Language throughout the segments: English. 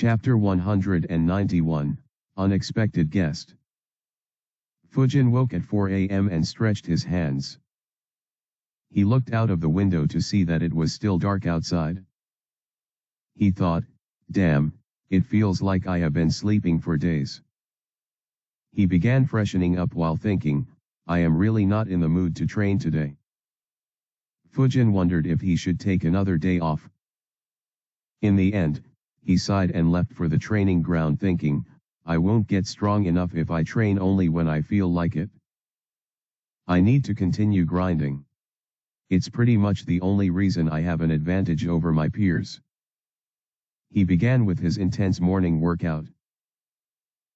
Chapter 191, Unexpected Guest. Fujin woke at 4 a.m. and stretched his hands. He looked out of the window to see that it was still dark outside. He thought, damn, it feels like I have been sleeping for days. He began freshening up while thinking, I am really not in the mood to train today. Fujin wondered if he should take another day off. In the end, he sighed and left for the training ground thinking, I won't get strong enough if I train only when I feel like it. I need to continue grinding. It's pretty much the only reason I have an advantage over my peers. He began with his intense morning workout.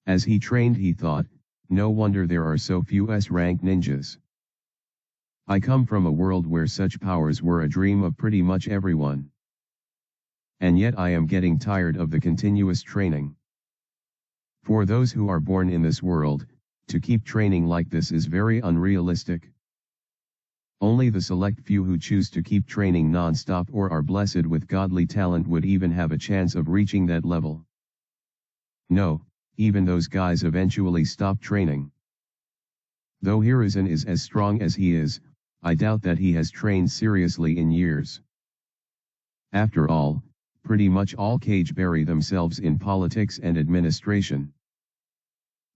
As he trained he thought, no wonder there are so few S-rank ninjas. I come from a world where such powers were a dream of pretty much everyone. And yet I am getting tired of the continuous training. For those who are born in this world, to keep training like this is very unrealistic. Only the select few who choose to keep training non-stop or are blessed with godly talent would even have a chance of reaching that level. No, even those guys eventually stop training. Though Hiruzen is as strong as he is, I doubt that he has trained seriously in years. After all, pretty much all Kage bury themselves in politics and administration.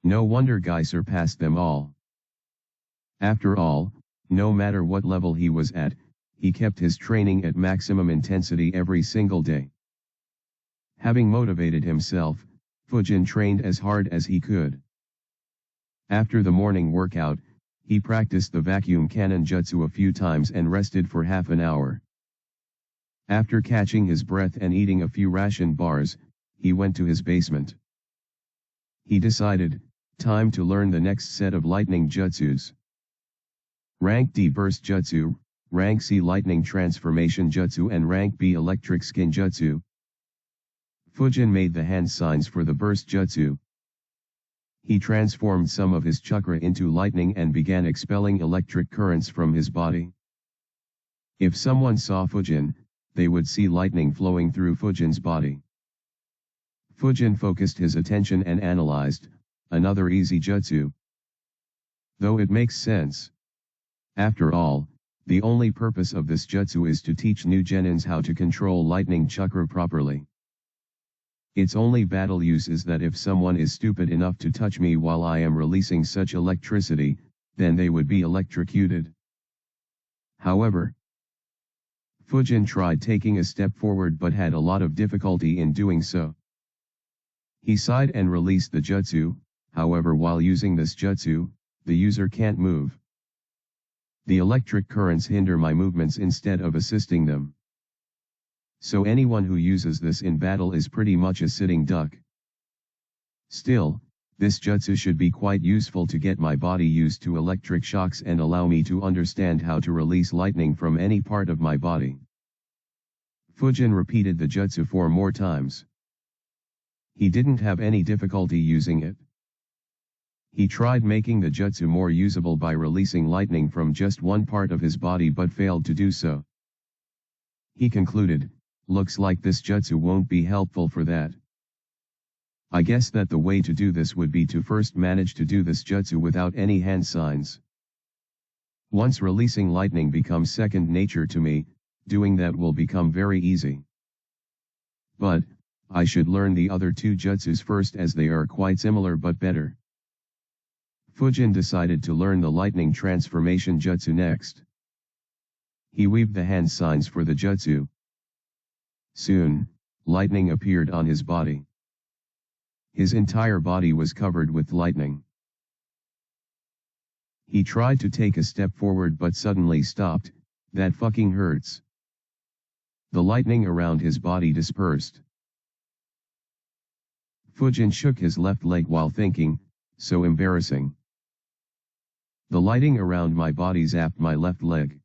No wonder Guy surpassed them all. After all, no matter what level he was at, he kept his training at maximum intensity every single day. Having motivated himself, Fujin trained as hard as he could. After the morning workout, he practiced the vacuum cannon jutsu a few times and rested for half an hour. After catching his breath and eating a few ration bars, he went to his basement. He decided, time to learn the next set of lightning jutsus. Rank D Burst Jutsu, Rank C Lightning Transformation Jutsu and Rank B Electric Skin Jutsu. Fujin made the hand signs for the Burst Jutsu. He transformed some of his chakra into lightning and began expelling electric currents from his body. If someone saw Fujin, they would see lightning flowing through Fujin's body. Fujin focused his attention and analyzed, another easy jutsu. Though it makes sense. After all, the only purpose of this jutsu is to teach new genins how to control lightning chakra properly. Its only battle use is that if someone is stupid enough to touch me while I am releasing such electricity, then they would be electrocuted. However, Fujin tried taking a step forward but had a lot of difficulty in doing so. He sighed and released the jutsu, however while using this jutsu, the user can't move. The electric currents hinder my movements instead of assisting them. So anyone who uses this in battle is pretty much a sitting duck. Still, this jutsu should be quite useful to get my body used to electric shocks and allow me to understand how to release lightning from any part of my body. Fujin repeated the jutsu 4 more times. He didn't have any difficulty using it. He tried making the jutsu more usable by releasing lightning from just one part of his body but failed to do so. He concluded, looks like this jutsu won't be helpful for that. I guess that the way to do this would be to first manage to do this jutsu without any hand signs. Once releasing lightning becomes second nature to me, doing that will become very easy. But, I should learn the other 2 jutsus first as they are quite similar but better. Fujin decided to learn the lightning transformation jutsu next. He weaved the hand signs for the jutsu. Soon, lightning appeared on his body. His entire body was covered with lightning. He tried to take a step forward but suddenly stopped, that fucking hurts. The lightning around his body dispersed. Fujin shook his left leg while thinking, so embarrassing. The lighting around my body zapped my left leg.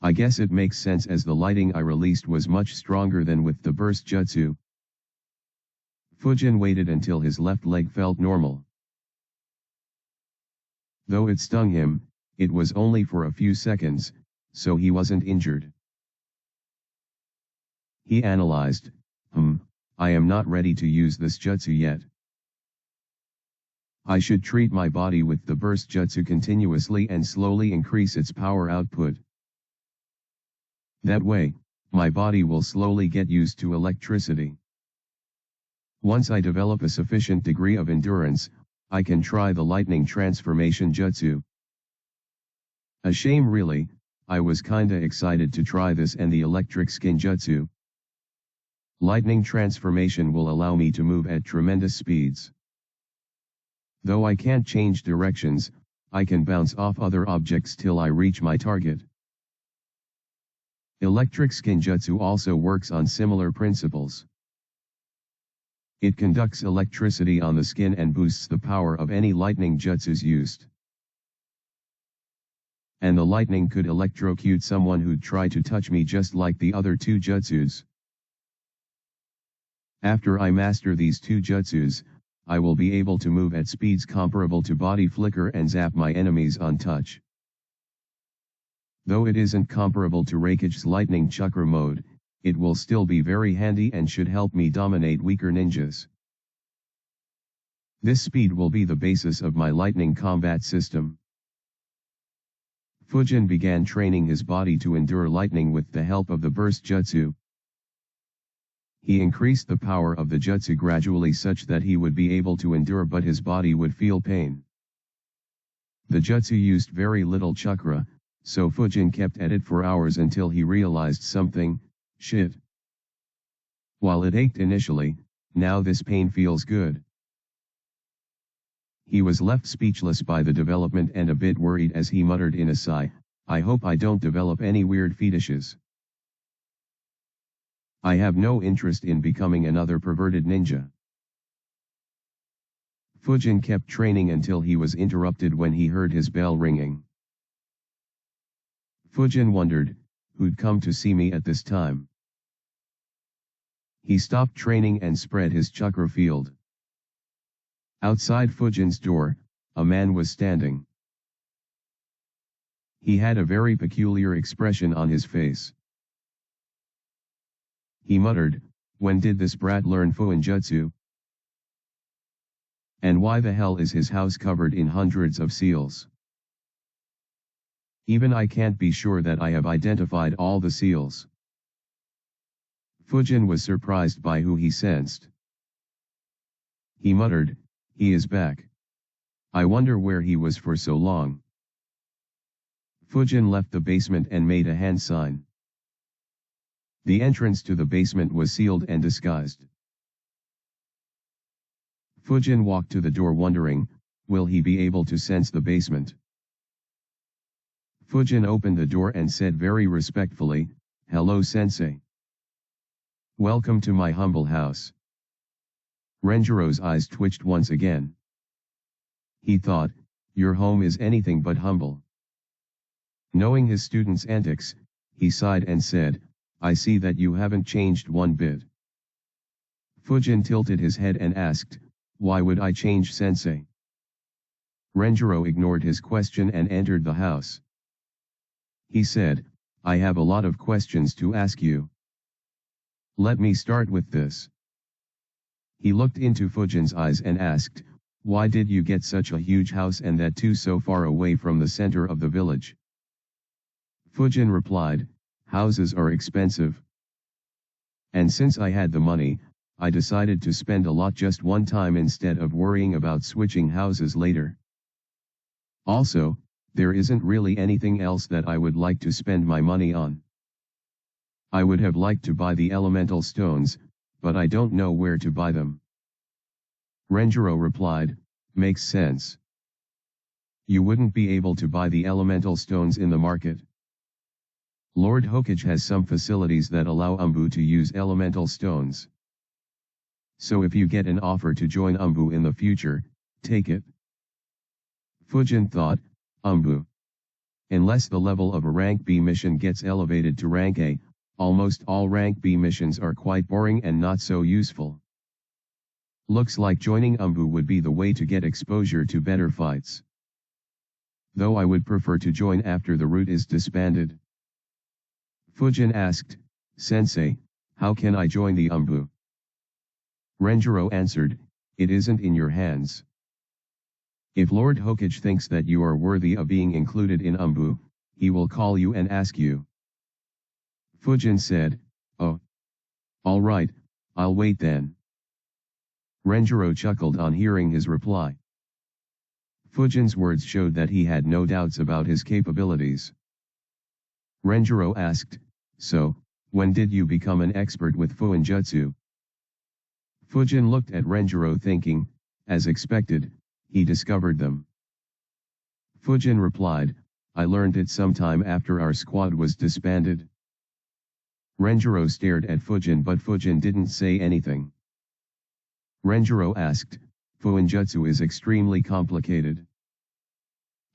I guess it makes sense as the lighting I released was much stronger than with the burst jutsu. Fujin waited until his left leg felt normal. Though it stung him, it was only for a few seconds, so he wasn't injured. He analyzed, I am not ready to use this jutsu yet. I should treat my body with the burst jutsu continuously and slowly increase its power output. That way, my body will slowly get used to electricity. Once I develop a sufficient degree of endurance, I can try the lightning transformation jutsu. A shame really, I was kinda excited to try this and the electric skin jutsu. Lightning transformation will allow me to move at tremendous speeds. Though I can't change directions, I can bounce off other objects till I reach my target. Electric skin jutsu also works on similar principles. It conducts electricity on the skin and boosts the power of any lightning jutsus used. And the lightning could electrocute someone who'd try to touch me just like the other two jutsus. After I master these two jutsus, I will be able to move at speeds comparable to body flicker and zap my enemies on touch. Though it isn't comparable to Raikage's lightning chakra mode, it will still be very handy and should help me dominate weaker ninjas. This speed will be the basis of my lightning combat system. Fujin began training his body to endure lightning with the help of the burst jutsu. He increased the power of the jutsu gradually such that he would be able to endure but his body would feel pain. The jutsu used very little chakra, so Fujin kept at it for hours until he realized something, shit. While it ached initially, now this pain feels good. He was left speechless by the development and a bit worried as he muttered in a sigh, I hope I don't develop any weird fetishes. I have no interest in becoming another perverted ninja. Fujin kept training until he was interrupted when he heard his bell ringing. Fujin wondered, who'd come to see me at this time? He stopped training and spread his chakra field. Outside Fujin's door, a man was standing. He had a very peculiar expression on his face. He muttered, when did this brat learn Fuinjutsu? And why the hell is his house covered in hundreds of seals? Even I can't be sure that I have identified all the seals. Fujin was surprised by who he sensed. He muttered, he is back. I wonder where he was for so long. Fujin left the basement and made a hand sign. The entrance to the basement was sealed and disguised. Fujin walked to the door wondering, will he be able to sense the basement? Fujin opened the door and said very respectfully, hello sensei. Welcome to my humble house. Renjiro's eyes twitched once again. He thought, your home is anything but humble. Knowing his student's antics, he sighed and said, I see that you haven't changed one bit. Fujin tilted his head and asked, why would I change sensei? Renjiro ignored his question and entered the house. He said, I have a lot of questions to ask you. Let me start with this. He looked into Fujin's eyes and asked, why did you get such a huge house and that too so far away from the center of the village? Fujin replied, houses are expensive. And since I had the money, I decided to spend a lot just one time instead of worrying about switching houses later. Also, there isn't really anything else that I would like to spend my money on. I would have liked to buy the elemental stones, but I don't know where to buy them. Renjiro replied, makes sense. You wouldn't be able to buy the elemental stones in the market. Lord Hokage has some facilities that allow Umbu to use elemental stones. So if you get an offer to join Umbu in the future, take it. Fujin thought, Umbu. Unless the level of a rank B mission gets elevated to rank A, almost all rank B missions are quite boring and not so useful. Looks like joining Umbu would be the way to get exposure to better fights. Though I would prefer to join after the route is disbanded. Fujin asked, Sensei, how can I join the Umbu? Renjiro answered, "It isn't in your hands. If Lord Hokage thinks that you are worthy of being included in Umbu, he will call you and ask you." Fujin said, "Oh. All right, I'll wait then." Renjiro chuckled on hearing his reply. Fujin's words showed that he had no doubts about his capabilities. Renjiro asked, "So, when did you become an expert with Fuinjutsu?" Fujin looked at Renjiro thinking, as expected, he discovered them. Fujin replied, "I learned it sometime after our squad was disbanded." Renjiro stared at Fujin but Fujin didn't say anything. Renjiro asked, "Fuinjutsu is extremely complicated.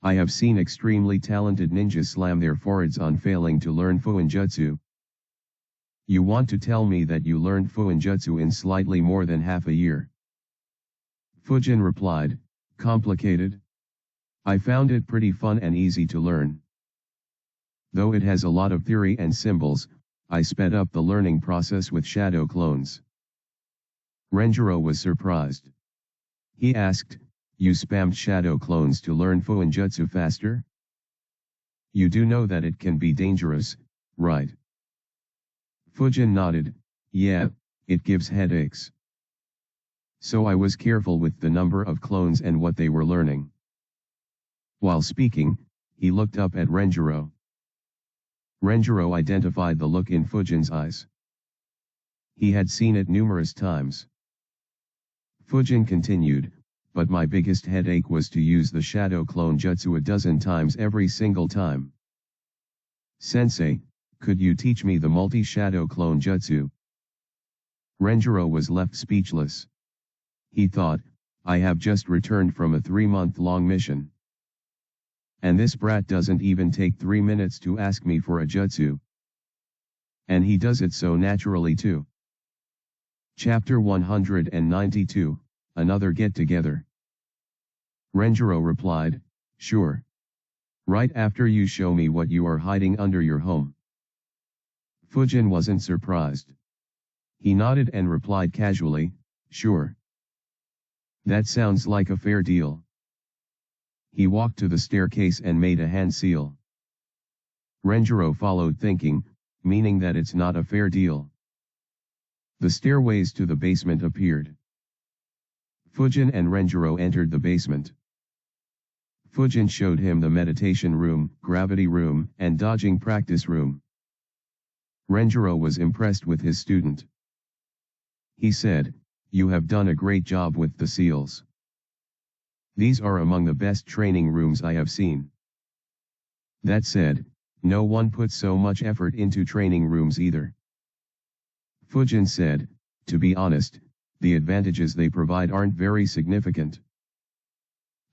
I have seen extremely talented ninjas slam their foreheads on failing to learn Fuinjutsu. You want to tell me that you learned Fuinjutsu in slightly more than half a year?" Fujin replied, "Complicated? I found it pretty fun and easy to learn. Though it has a lot of theory and symbols, I sped up the learning process with shadow clones." Renjiro was surprised. He asked, "You spammed shadow clones to learn Fuinjutsu faster? You do know that it can be dangerous, right?" Fujin nodded, "Yeah, it gives headaches. So I was careful with the number of clones and what they were learning." While speaking, he looked up at Renjiro. Renjiro identified the look in Fujin's eyes. He had seen it numerous times. Fujin continued, "But my biggest headache was to use the shadow clone jutsu a dozen times every single time. Sensei, could you teach me the multi-shadow clone jutsu?" Renjiro was left speechless. He thought, I have just returned from a 3-month-long mission. And this brat doesn't even take 3 minutes to ask me for a jutsu. And he does it so naturally too. Chapter 192, Another Get-Together. Renjiro replied, "Sure. Right after you show me what you are hiding under your home." Fujin wasn't surprised. He nodded and replied casually, "Sure. That sounds like a fair deal." He walked to the staircase and made a hand seal. Renjiro followed thinking, meaning that it's not a fair deal. The stairways to the basement appeared. Fujin and Renjiro entered the basement. Fujin showed him the meditation room, gravity room, and dodging practice room. Renjiro was impressed with his student. He said, "You have done a great job with the seals. These are among the best training rooms I have seen." That said, no one puts so much effort into training rooms either. Fujin said, "To be honest, the advantages they provide aren't very significant.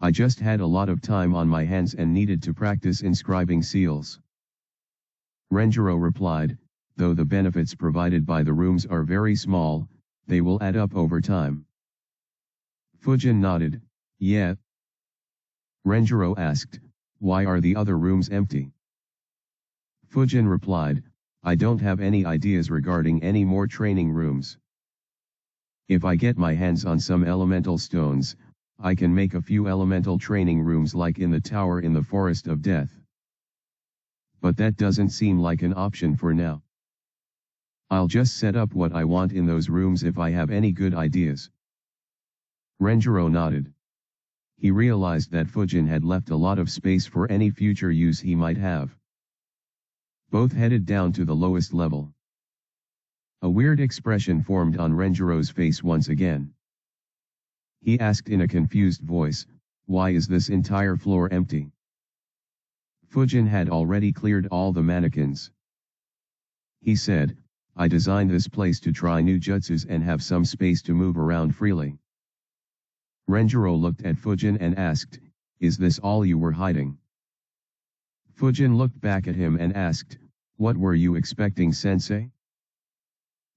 I just had a lot of time on my hands and needed to practice inscribing seals." Renjiro replied, "Though the benefits provided by the rooms are very small, they will add up over time." Fujin nodded, "Yeah." Renjiro asked, "Why are the other rooms empty?" Fujin replied, "I don't have any ideas regarding any more training rooms. If I get my hands on some elemental stones, I can make a few elemental training rooms like in the tower in the Forest of Death. But that doesn't seem like an option for now. I'll just set up what I want in those rooms if I have any good ideas." Renjiro nodded. He realized that Fujin had left a lot of space for any future use he might have. Both headed down to the lowest level. A weird expression formed on Renjiro's face once again. He asked in a confused voice, "Why is this entire floor empty?" Fujin had already cleared all the mannequins. He said, "I designed this place to try new jutsus and have some space to move around freely." Renjiro looked at Fujin and asked, "Is this all you were hiding?" Fujin looked back at him and asked, "What were you expecting, sensei?"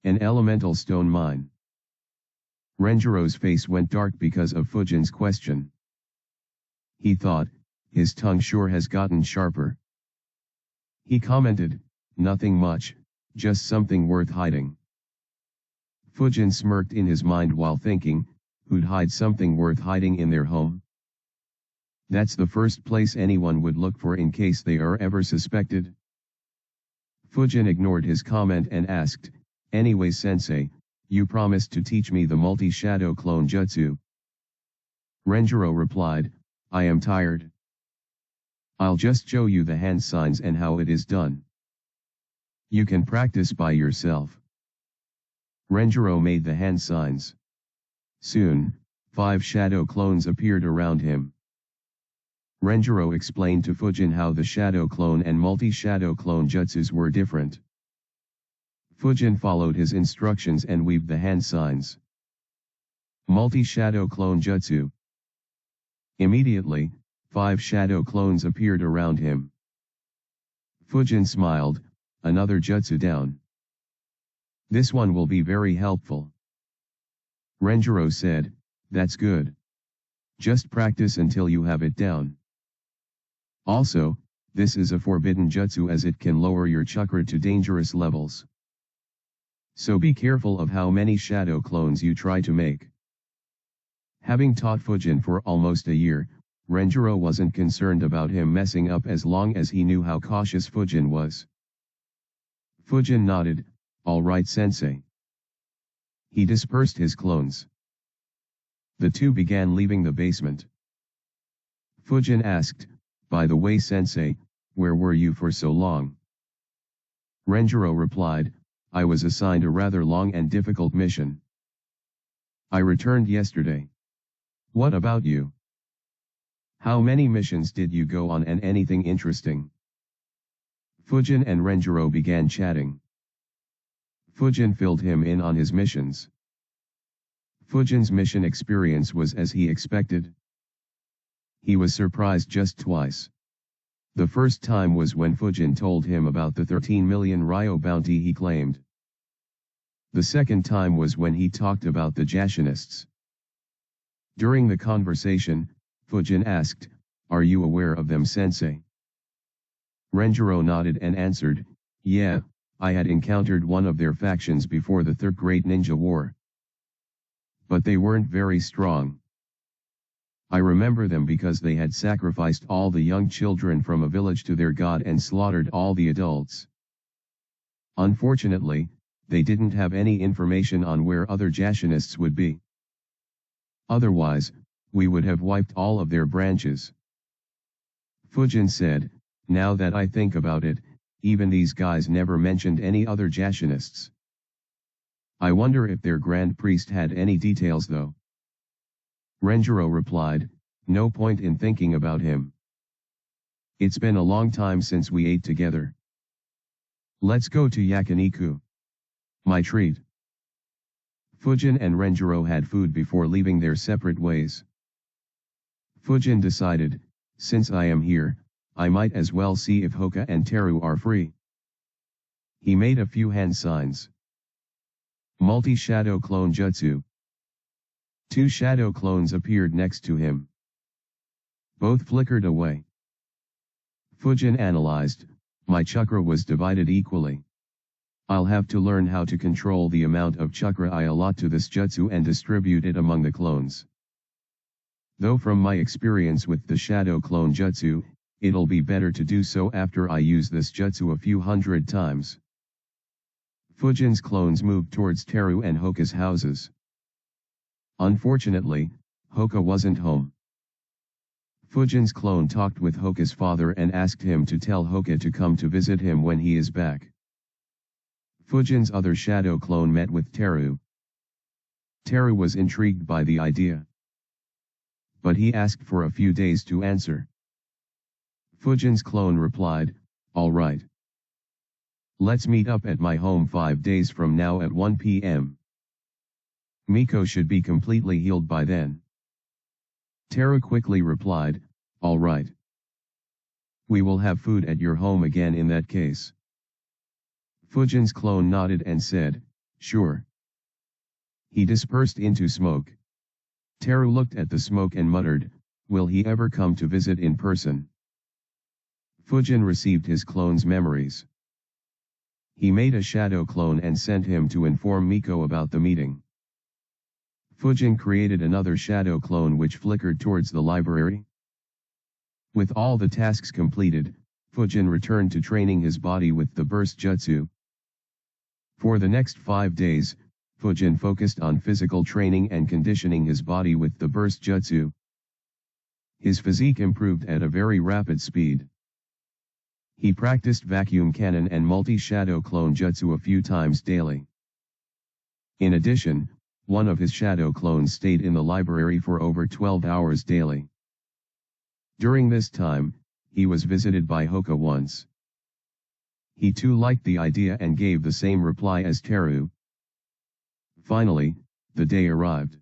"An elemental stone mine." Renjiro's face went dark because of Fujin's question. He thought, his tongue sure has gotten sharper. He commented, "Nothing much, just something worth hiding." Fujin smirked in his mind while thinking, who'd hide something worth hiding in their home? That's the first place anyone would look for in case they are ever suspected. Fujin ignored his comment and asked, "Anyway sensei, you promised to teach me the multi-shadow clone jutsu." Renjiro replied, "I am tired. I'll just show you the hand signs and how it is done. You can practice by yourself." Renjiro made the hand signs. Soon, 5 shadow clones appeared around him. Renjiro explained to Fujin how the shadow clone and multi-shadow clone jutsus were different. Fujin followed his instructions and weaved the hand signs. Multi-shadow clone jutsu. Immediately, 5 shadow clones appeared around him. Fujin smiled, "Another jutsu down. This one will be very helpful." Renjiro said, "That's good. Just practice until you have it down. Also, this is a forbidden jutsu as it can lower your chakra to dangerous levels. So be careful of how many shadow clones you try to make." Having taught Fujin for almost a year, Renjiro wasn't concerned about him messing up as long as he knew how cautious Fujin was. Fujin nodded, "All right sensei." He dispersed his clones. The two began leaving the basement. Fujin asked, "By the way sensei, where were you for so long?" Renjiro replied, "I was assigned a rather long and difficult mission. I returned yesterday. What about you? How many missions did you go on and anything interesting?" Fujin and Renjiro began chatting. Fujin filled him in on his missions. Fujin's mission experience was as he expected. He was surprised just twice. The first time was when Fujin told him about the 13 million Ryo bounty he claimed. The second time was when he talked about the Jashinists. During the conversation, Fujin asked, "Are you aware of them sensei?" Renjiro nodded and answered, "Yeah, I had encountered one of their factions before the Third Great Ninja War. But they weren't very strong. I remember them because they had sacrificed all the young children from a village to their god and slaughtered all the adults. Unfortunately, they didn't have any information on where other Jashinists would be. Otherwise, we would have wiped all of their branches." Fujin said, "Now that I think about it, even these guys never mentioned any other Jashinists. I wonder if their Grand Priest had any details though." Renjiro replied, "No point in thinking about him. It's been a long time since we ate together. Let's go to yakiniku. My treat." Fujin and Renjiro had food before leaving their separate ways. Fujin decided, "Since I am here, I might as well see if Hoka and Teru are free." He made a few hand signs. Multi-shadow clone jutsu. 2 shadow clones appeared next to him. Both flickered away. Fujin analyzed, "My chakra was divided equally. I'll have to learn how to control the amount of chakra I allot to this jutsu and distribute it among the clones. Though from my experience with the shadow clone jutsu, it'll be better to do so after I use this jutsu a few hundred times." Fujin's clones moved towards Teru and Hoka's houses. Unfortunately, Hoka wasn't home. Fujin's clone talked with Hoka's father and asked him to tell Hoka to come to visit him when he is back. Fujin's other shadow clone met with Teru. Teru was intrigued by the idea, but he asked for a few days to answer. Fujin's clone replied, "All right. Let's meet up at my home 5 days from now at 1 p.m. Miko should be completely healed by then." Teru quickly replied, "All right. We will have food at your home again in that case." Fujin's clone nodded and said, "Sure." He dispersed into smoke. Teru looked at the smoke and muttered, "Will he ever come to visit in person?" Fujin received his clone's memories. He made a shadow clone and sent him to inform Miko about the meeting. Fujin created another shadow clone which flickered towards the library. With all the tasks completed, Fujin returned to training his body with the burst jutsu. For the next 5 days, Fujin focused on physical training and conditioning his body with the burst jutsu. His physique improved at a very rapid speed. He practiced vacuum cannon and multi-shadow clone jutsu a few times daily. In addition, one of his shadow clones stayed in the library for over 12 hours daily. During this time, he was visited by Hoka once. He too liked the idea and gave the same reply as Teru. Finally, the day arrived.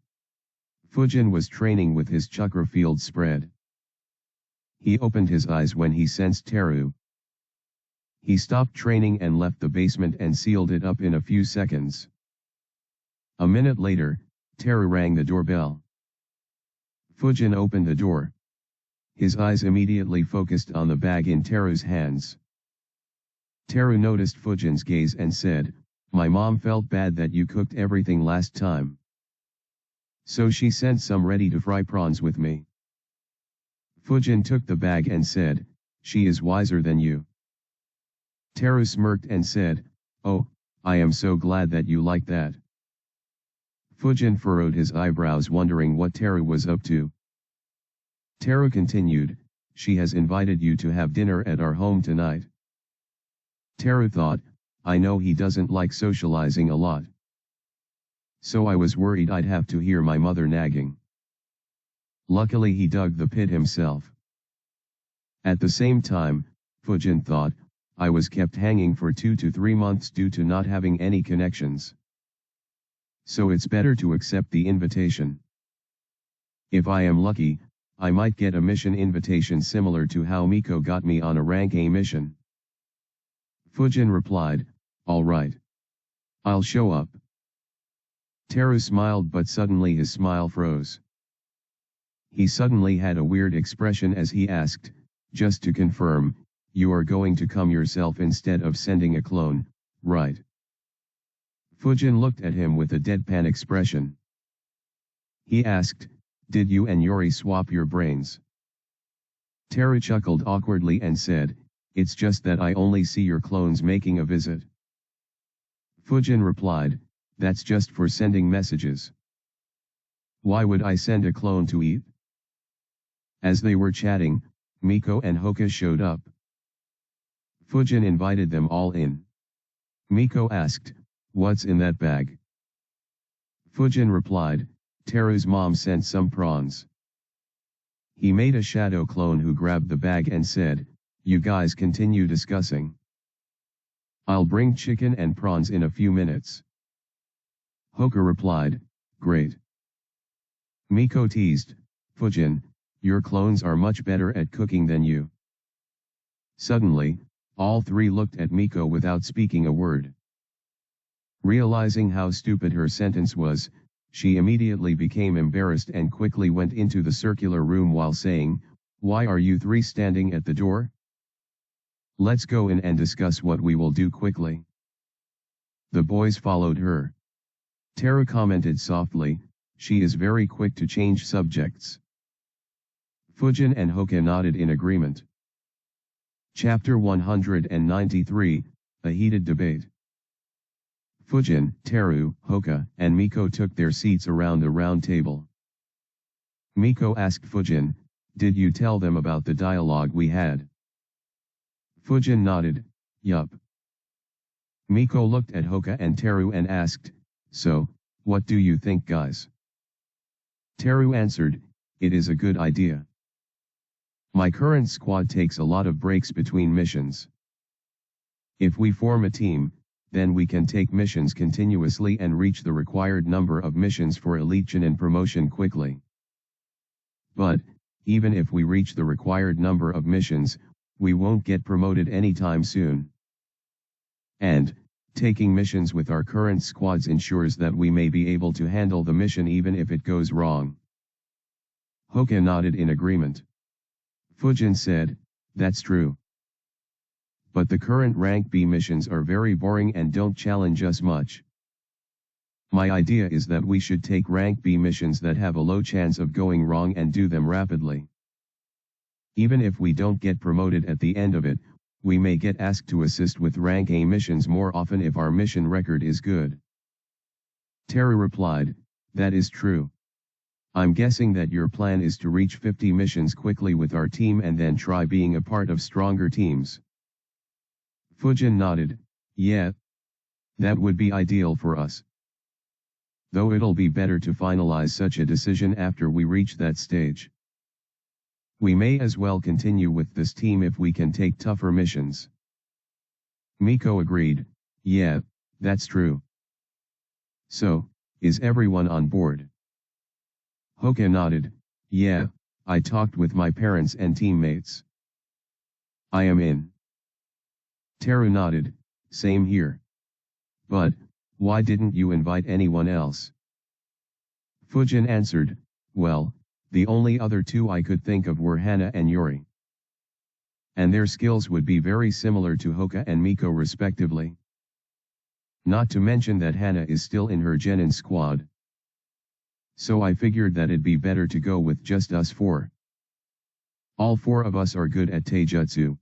Fujin was training with his chakra field spread. He opened his eyes when he sensed Teru. He stopped training and left the basement and sealed it up in a few seconds. A minute later, Teru rang the doorbell. Fujin opened the door. His eyes immediately focused on the bag in Teru's hands. Teru noticed Fujin's gaze and said, "My mom felt bad that you cooked everything last time. So she sent some ready-to-fry prawns with me." Fujin took the bag and said, "She is wiser than you." Teru smirked and said, "Oh, I am so glad that you like that." Fujin furrowed his eyebrows wondering what Teru was up to. Teru continued, "She has invited you to have dinner at our home tonight." Teru thought, I know he doesn't like socializing a lot. So I was worried I'd have to hear my mother nagging. Luckily he dug the pit himself. At the same time, Fujin thought, I was kept hanging for 2 to 3 months due to not having any connections. So it's better to accept the invitation. If I am lucky, I might get a mission invitation similar to how Miko got me on a rank A mission. Fujin replied, "All right. I'll show up." Teru smiled but suddenly his smile froze. He suddenly had a weird expression as he asked, "Just to confirm, you are going to come yourself instead of sending a clone, right?" Fujin looked at him with a deadpan expression. He asked, "Did you and Yuri swap your brains?" Teru chuckled awkwardly and said, "It's just that I only see your clones making a visit." Fujin replied, "That's just for sending messages. Why would I send a clone to eat?" As they were chatting, Miko and Hoka showed up. Fujin invited them all in. Miko asked, "What's in that bag?" Fujin replied, "Teru's mom sent some prawns." He made a shadow clone who grabbed the bag and said, "You guys continue discussing. I'll bring chicken and prawns in a few minutes." Hoka replied, "Great." Miko teased, "Fujin, your clones are much better at cooking than you." Suddenly, all three looked at Miko without speaking a word. Realizing how stupid her sentence was, she immediately became embarrassed and quickly went into the circular room while saying, "Why are you three standing at the door? Let's go in and discuss what we will do quickly." The boys followed her. Teru commented softly, "She is very quick to change subjects." Fujin and Hoka nodded in agreement. Chapter 193, A Heated Debate. Fujin, Teru, Hoka, and Miko took their seats around the round table. Miko asked Fujin, "Did you tell them about the dialogue we had?" Fujin nodded, "Yup." Miko looked at Hoka and Teru and asked, "So, what do you think, guys?" Teru answered, "It is a good idea. My current squad takes a lot of breaks between missions. If we form a team, then we can take missions continuously and reach the required number of missions for elite and promotion quickly. But, even if we reach the required number of missions, we won't get promoted anytime soon. And, taking missions with our current squads ensures that we may be able to handle the mission even if it goes wrong." Hoka nodded in agreement. Fujin said, "That's true. but the current rank B missions are very boring and don't challenge us much. My idea is that we should take rank B missions that have a low chance of going wrong and do them rapidly. Even if we don't get promoted at the end of it, we may get asked to assist with rank A missions more often if our mission record is good. Teru replied, that is true. I'm guessing that your plan is to reach 50 missions quickly with our team and then try being a part of stronger teams. Fujin nodded, yeah. That would be ideal for us. Though it'll be better to finalize such a decision after we reach that stage. We may as well continue with this team if we can take tougher missions. Miko agreed, yeah, that's true. So, is everyone on board? Hoka nodded, yeah, I talked with my parents and teammates. I am in. Teru nodded, same here. But, why didn't you invite anyone else? Fujin answered, well, the only other two I could think of were Hana and Yuri. And their skills would be very similar to Hoka and Miko respectively. Not to mention that Hana is still in her Genin squad. So I figured that it'd be better to go with just us four. All four of us are good at Taijutsu.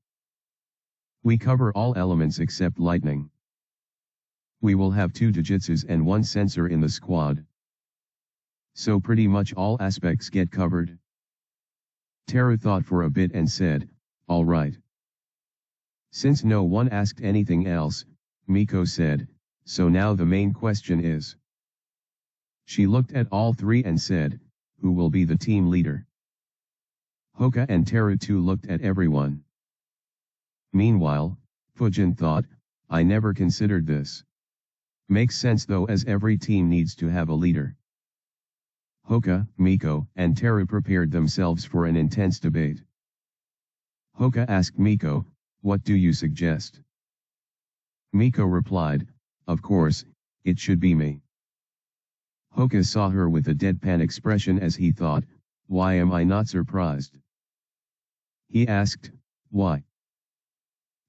We cover all elements except lightning. We will have 2 Jujutsus and 1 sensor in the squad. So pretty much all aspects get covered. Teru thought for a bit and said, all right. Since no one asked anything else, Miko said, so now the main question is. She looked at all three and said, who will be the team leader? Hoka and Teru too looked at everyone. Meanwhile, Fujin thought, I never considered this. Makes sense though, as every team needs to have a leader. Hoka, Miko, and Teru prepared themselves for an intense debate. Hoka asked Miko, what do you suggest? Miko replied, of course, it should be me. Hoka saw her with a deadpan expression as he thought, why am I not surprised? He asked, why?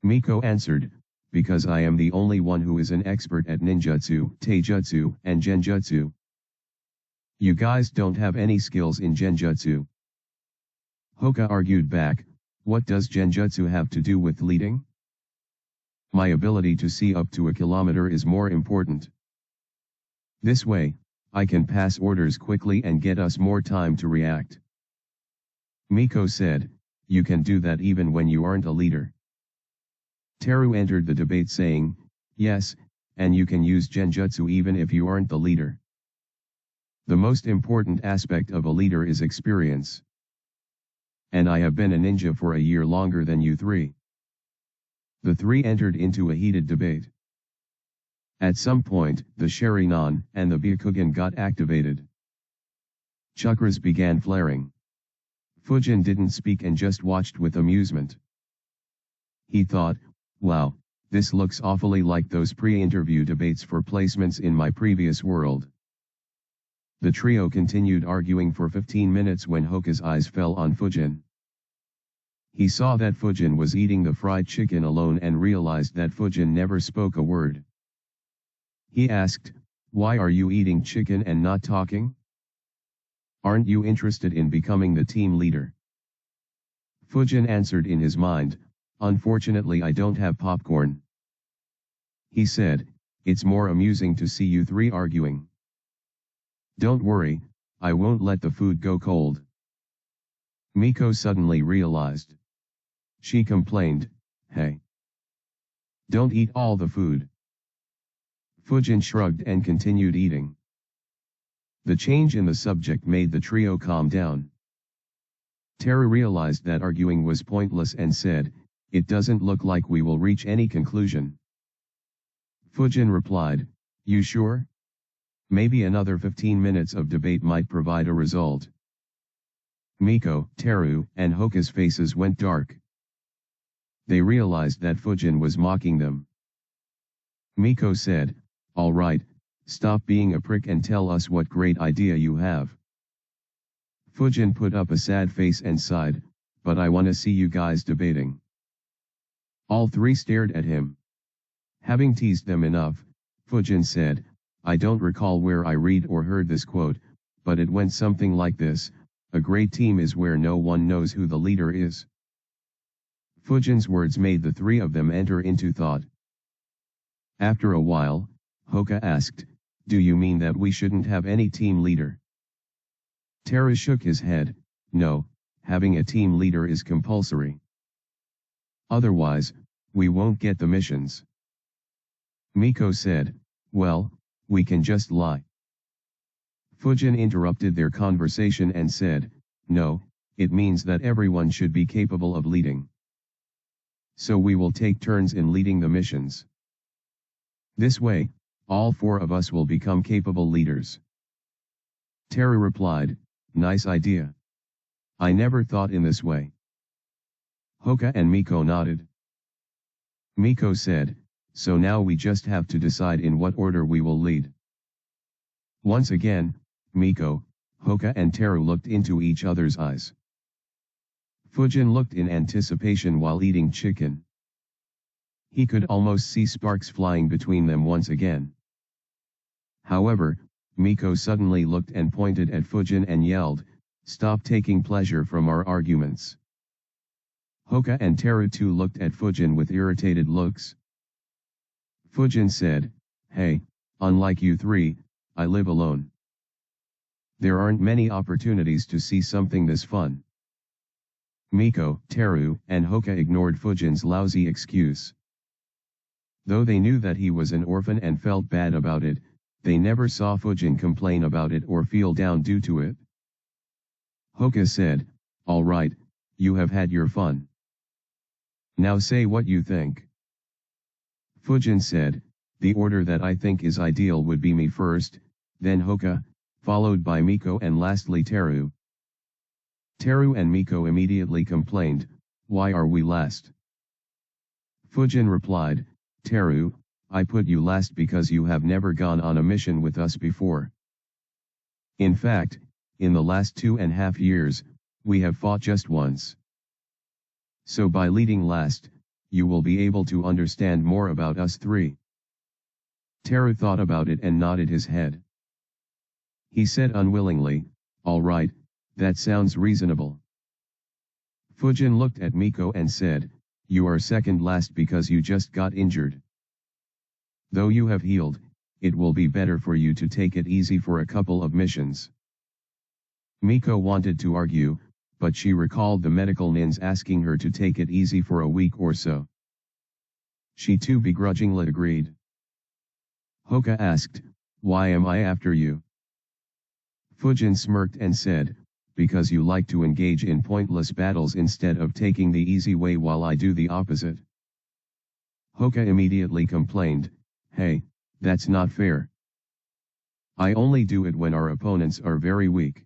Miko answered, because I am the only one who is an expert at ninjutsu, taijutsu, and genjutsu. You guys don't have any skills in genjutsu. Hoka argued back, what does genjutsu have to do with leading? My ability to see up to a kilometer is more important. This way, I can pass orders quickly and get us more time to react. Miko said, you can do that even when you aren't a leader. Teru entered the debate saying, yes, and you can use genjutsu even if you aren't the leader. The most important aspect of a leader is experience. And I have been a ninja for a year longer than you three. The three entered into a heated debate. At some point, the Sharingan and the Byakugan got activated. Chakras began flaring. Fujin didn't speak and just watched with amusement. He thought, wow, this looks awfully like those pre-interview debates for placements in my previous world. The trio continued arguing for 15 minutes when Hoka's eyes fell on Fujin. He saw that Fujin was eating the fried chicken alone and realized that Fujin never spoke a word. He asked, why are you eating chicken and not talking? Aren't you interested in becoming the team leader? Fujin answered in his mind, unfortunately I don't have popcorn. He said, it's more amusing to see you three arguing. Don't worry, I won't let the food go cold. Miko suddenly realized. She complained, hey. Don't eat all the food. Fujin shrugged and continued eating. The change in the subject made the trio calm down. Teru realized that arguing was pointless and said, it doesn't look like we will reach any conclusion. Fujin replied, you sure? Maybe another 15 minutes of debate might provide a result. Miko, Teru, and Hoka's faces went dark. They realized that Fujin was mocking them. Miko said, all right, stop being a prick and tell us what great idea you have. Fujin put up a sad face and sighed, but I wanna see you guys debating. All three stared at him. Having teased them enough, Fujin said, I don't recall where I read or heard this quote, but it went something like this, a great team is where no one knows who the leader is. Fujin's words made the three of them enter into thought. After a while, Hoka asked, do you mean that we shouldn't have any team leader? Teru shook his head, no, having a team leader is compulsory. Otherwise, we won't get the missions. Miko said, well, we can just lie. Fujin interrupted their conversation and said, no, it means that everyone should be capable of leading. So we will take turns in leading the missions. This way, all four of us will become capable leaders. Teru replied, nice idea. I never thought in this way. Hoka and Miko nodded. Miko said, so now we just have to decide in what order we will lead. Once again, Miko, Hoka and Teru looked into each other's eyes. Fujin looked in anticipation while eating chicken. He could almost see sparks flying between them once again. However, Miko suddenly looked and pointed at Fujin and yelled, stop taking pleasure from our arguments. Hoka and Teru too looked at Fujin with irritated looks. Fujin said, hey, unlike you three, I live alone. There aren't many opportunities to see something this fun. Miko, Teru, and Hoka ignored Fujin's lousy excuse. Though they knew that he was an orphan and felt bad about it, they never saw Fujin complain about it or feel down due to it. Hoka said, all right, you have had your fun. Now say what you think. Fujin said, the order that I think is ideal would be me first, then Hoka, followed by Miko and lastly Teru. Teru and Miko immediately complained, why are we last? Fujin replied, Teru, I put you last because you have never gone on a mission with us before. In fact, in the last 2.5 years, we have fought just once. So by leading last, you will be able to understand more about us three. Teru thought about it and nodded his head. He said unwillingly, all right, that sounds reasonable. Fujin looked at Miko and said, you are second last because you just got injured. Though you have healed, it will be better for you to take it easy for a couple of missions. Miko wanted to argue, but she recalled the medical nins asking her to take it easy for a week or so. She too begrudgingly agreed. Hoka asked, why am I after you? Fujin smirked and said, because you like to engage in pointless battles instead of taking the easy way while I do the opposite. Hoka immediately complained, hey, that's not fair. I only do it when our opponents are very weak.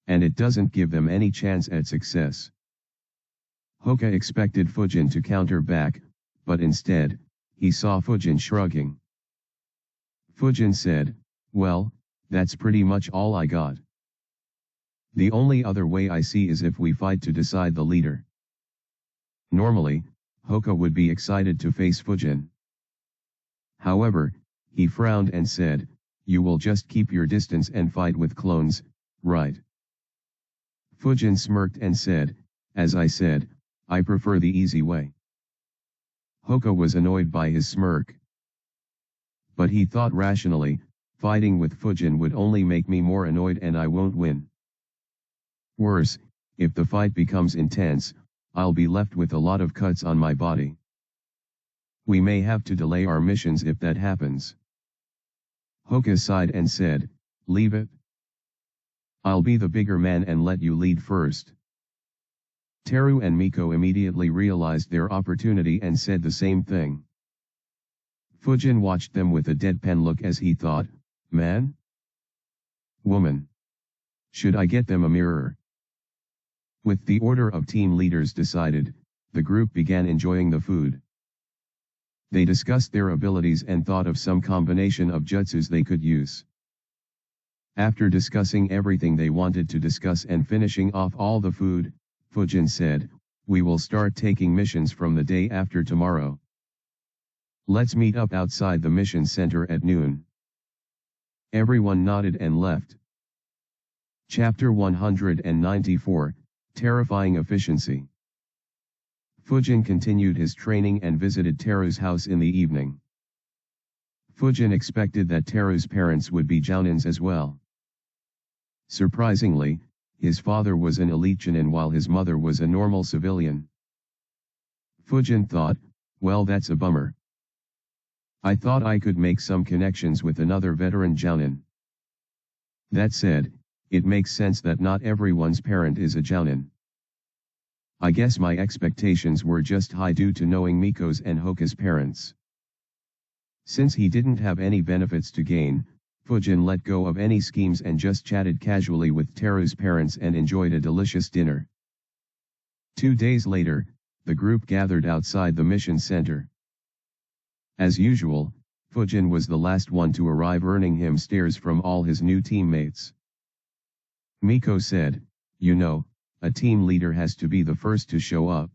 And it doesn't give them any chance at success. Hoka expected Fujin to counter back, but instead, he saw Fujin shrugging. Fujin said, well, that's pretty much all I got. The only other way I see is if we fight to decide the leader. Normally, Hoka would be excited to face Fujin. However, he frowned and said, you will just keep your distance and fight with clones, right? Fujin smirked and said, as I said, I prefer the easy way. Hoka was annoyed by his smirk. But he thought rationally, fighting with Fujin would only make me more annoyed and I won't win. Worse, if the fight becomes intense, I'll be left with a lot of cuts on my body. We may have to delay our missions if that happens. Hoka sighed and said, leave it. I'll be the bigger man and let you lead first. Teru and Miko immediately realized their opportunity and said the same thing. Fujin watched them with a deadpan look as he thought, man? Woman? Should I get them a mirror? With the order of team leaders decided, the group began enjoying the food. They discussed their abilities and thought of some combination of jutsus they could use. After discussing everything they wanted to discuss and finishing off all the food, Fujin said, we will start taking missions from the day after tomorrow. Let's meet up outside the mission center at noon. Everyone nodded and left. Chapter 194, Terrifying Efficiency. Fujin continued his training and visited Teru's house in the evening. Fujin expected that Teru's parents would be jounins as well. Surprisingly, his father was an elite jonin while his mother was a normal civilian. Fujin thought, well, that's a bummer. I thought I could make some connections with another veteran jounin. That said, it makes sense that not everyone's parent is a jounin. I guess my expectations were just high due to knowing Miko's and Hoka's parents. Since he didn't have any benefits to gain, Fujin let go of any schemes and just chatted casually with Teru's parents and enjoyed a delicious dinner. 2 days later, the group gathered outside the mission center. As usual, Fujin was the last one to arrive, earning him stares from all his new teammates. Miko said, "You know, a team leader has to be the first to show up."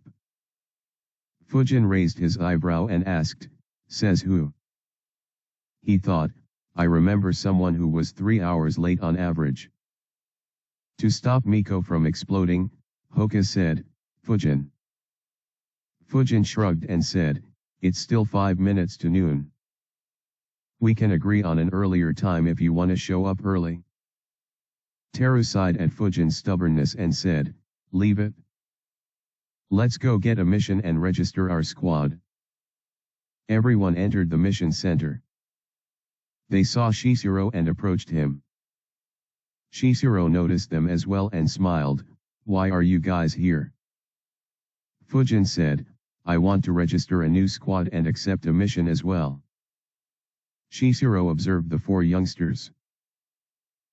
Fujin raised his eyebrow and asked, "Says who?" He thought, "I remember someone who was 3 hours late on average." To stop Miko from exploding, Hoka said, "Fujin." Fujin shrugged and said, "It's still 5 minutes to noon. We can agree on an earlier time if you want to show up early." Teru sighed at Fujin's stubbornness and said, "Leave it. Let's go get a mission and register our squad." Everyone entered the mission center. They saw Shisuro and approached him. Shisuro noticed them as well and smiled, "Why are you guys here?" Fujin said, "I want to register a new squad and accept a mission as well." Shisuro observed the 4 youngsters.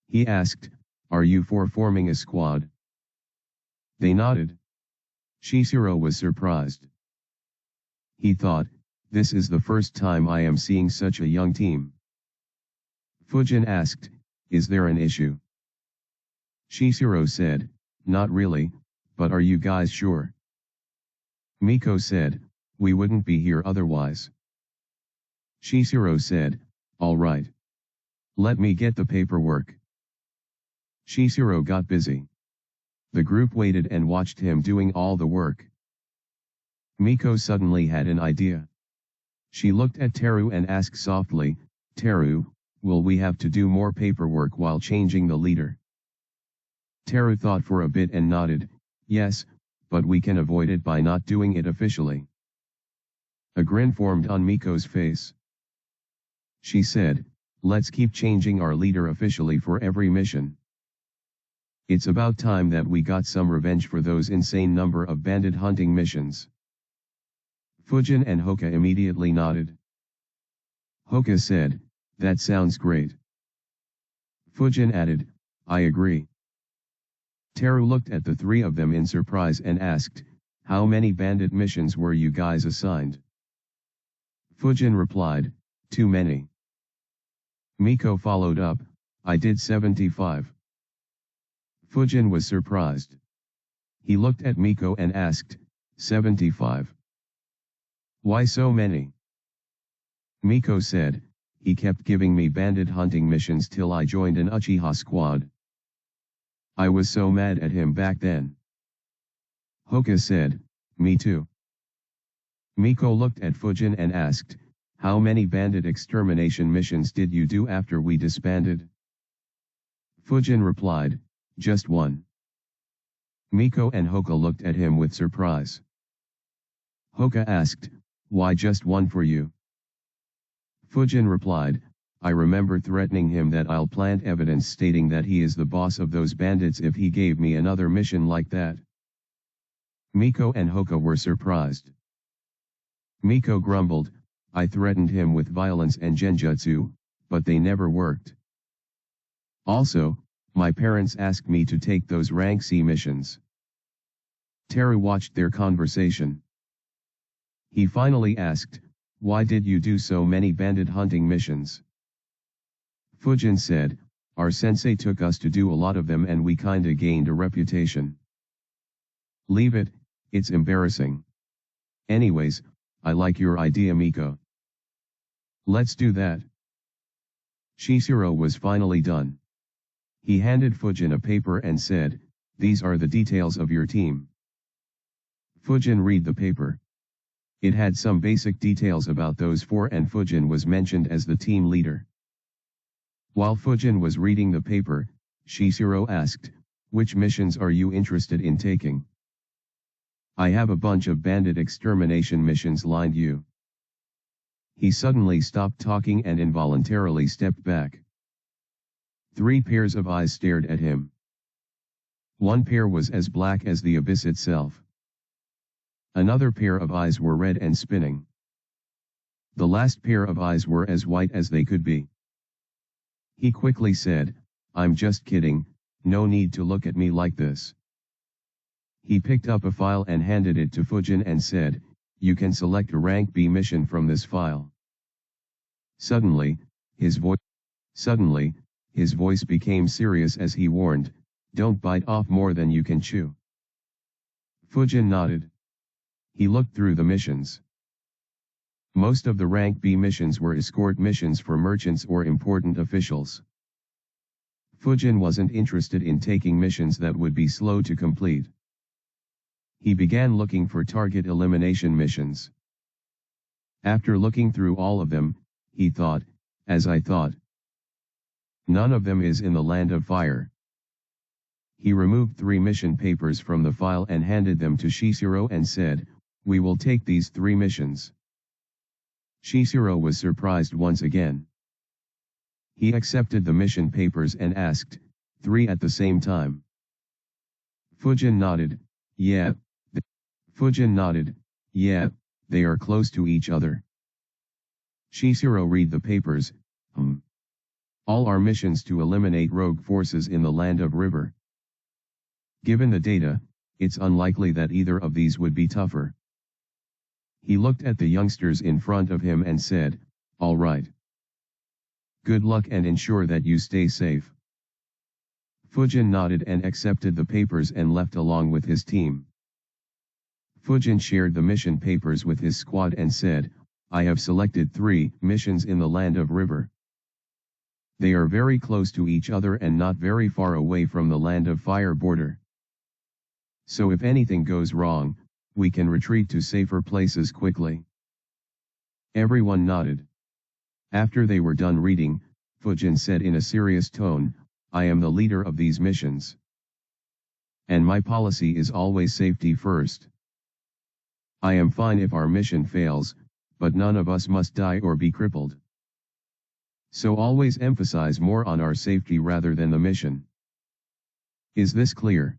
He asked, "Are you 4 forming a squad?" They nodded. Shisuro was surprised. He thought, "This is the first time I am seeing such a young team." Fujin asked, "Is there an issue?" Shisuro said, "Not really, but are you guys sure?" Miko said, "We wouldn't be here otherwise." Shisuro said, "All right. Let me get the paperwork." Shisuro got busy. The group waited and watched him doing all the work. Miko suddenly had an idea. She looked at Teru and asked softly, "Teru, will we have to do more paperwork while changing the leader?" Teru thought for a bit and nodded, "Yes, but we can avoid it by not doing it officially." A grin formed on Miko's face. She said, "Let's keep changing our leader officially for every mission. It's about time that we got some revenge for those insane number of bandit hunting missions." Fujin and Hoka immediately nodded. Hoka said, "That sounds great." Fujin added, "I agree." Teru looked at the 3 of them in surprise and asked, "How many bandit missions were you guys assigned?" Fujin replied, "Too many." Miko followed up, "I did 75. Fujin was surprised. He looked at Miko and asked, 75? Why so many?" Miko said, "He kept giving me bandit hunting missions till I joined an Uchiha squad. I was so mad at him back then." Hoka said, "Me too." Miko looked at Fujin and asked, "How many bandit extermination missions did you do after we disbanded?" Fujin replied, "Just 1." Miko and Hoka looked at him with surprise. Hoka asked, "Why just 1 for you?" Fujin replied, "I remember threatening him that I'll plant evidence stating that he is the boss of those bandits if he gave me another mission like that." Miko and Hoka were surprised. Miko grumbled, "I threatened him with violence and genjutsu, but they never worked. Also, my parents asked me to take those rank C missions." Teru watched their conversation. He finally asked, "Why did you do so many bandit hunting missions?" Fujin said, "Our sensei took us to do a lot of them and we kinda gained a reputation." "Leave it, It's embarrassing. Anyways, I like your idea, Miko. Let's do that. Shishiro was finally done. He handed Fujin a paper and said, "These are the details of your team." Fujin read the paper. It had some basic details about those four and Fujin was mentioned as the team leader. While Fujin was reading the paper, Shishiro asked, "Which missions are you interested in taking?" "I have a bunch of bandit extermination missions lined you." He suddenly stopped talking and involuntarily stepped back. 3 pairs of eyes stared at him. One pair was as black as the abyss itself. Another pair of eyes were red and spinning. The last pair of eyes were as white as they could be. He quickly said, "I'm just kidding, no need to look at me like this." He picked up a file and handed it to Fujin and said, "You can select a rank B mission from this file." Suddenly, his voice became serious as he warned, "Don't bite off more than you can chew." Fujin nodded. He looked through the missions. Most of the rank B missions were escort missions for merchants or important officials. Fujin wasn't interested in taking missions that would be slow to complete. He began looking for target elimination missions. After looking through all of them, he thought, as I thought. None of them is in the Land of Fire. He removed 3 mission papers from the file and handed them to Shishiro and said, "We will take these 3 missions." Shishiro was surprised once again. He accepted the mission papers and asked, 3 at the same time?" Fujin nodded, yeah. They are close to each other." Shishiro read the papers, All are missions to eliminate rogue forces in the Land of River. Given the data, it's unlikely that either of these would be tougher. He looked at the youngsters in front of him and said, "All right. Good luck and ensure that you stay safe." Fujin nodded and accepted the papers and left along with his team. Fujin shared the mission papers with his squad and said, "I have selected 3 missions in the Land of River. They are very close to each other and not very far away from the Land of Fire border. So if anything goes wrong, we can retreat to safer places quickly." Everyone nodded. After they were done reading, Fujin said in a serious tone, "I am the leader of these missions. And my policy is always safety first. I am fine if our mission fails, but none of us must die or be crippled. So always emphasize more on our safety rather than the mission. Is this clear?"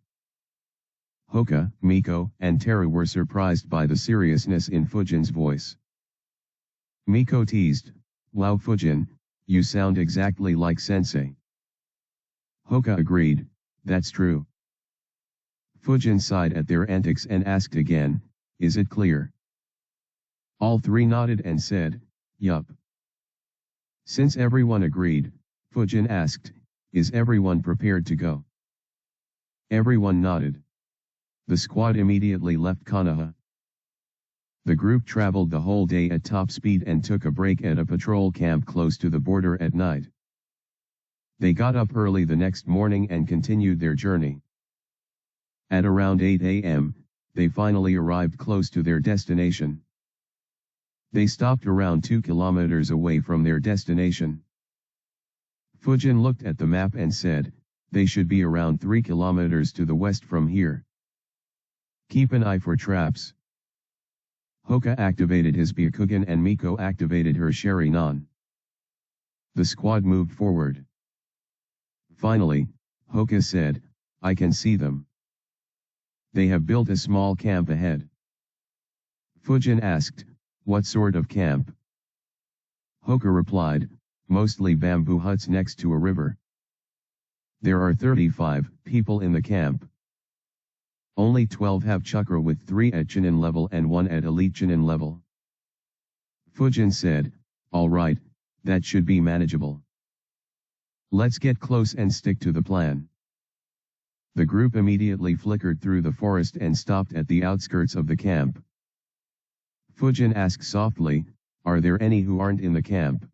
Hoka, Miko, and Teru were surprised by the seriousness in Fujin's voice. Miko teased, "Wow Fujin, you sound exactly like Sensei." Hoka agreed, "That's true." Fujin sighed at their antics and asked again, "Is it clear?" All 3 nodded and said, "Yup." Since everyone agreed, Fujin asked, "Is everyone prepared to go?" Everyone nodded. The squad immediately left Konoha. The group traveled the whole day at top speed and took a break at a patrol camp close to the border at night. They got up early the next morning and continued their journey. At around 8 a.m., they finally arrived close to their destination. They stopped around 2 kilometers away from their destination. Fujin looked at the map and said, "They should be around 3 kilometers to the west from here. Keep an eye for traps." Hoka activated his Byakugan and Miko activated her Sharingan. The squad moved forward. Finally, Hoka said, "I can see them. They have built a small camp ahead." Fujin asked, "What sort of camp?" Hoka replied, "Mostly bamboo huts next to a river. There are 35 people in the camp. Only 12 have chakra with 3 at Chunin level and 1 at elite Chunin level." Fujin said, "All right, that should be manageable. Let's get close and stick to the plan." The group immediately flickered through the forest and stopped at the outskirts of the camp. Fujin asked softly, "Are there any who aren't in the camp?"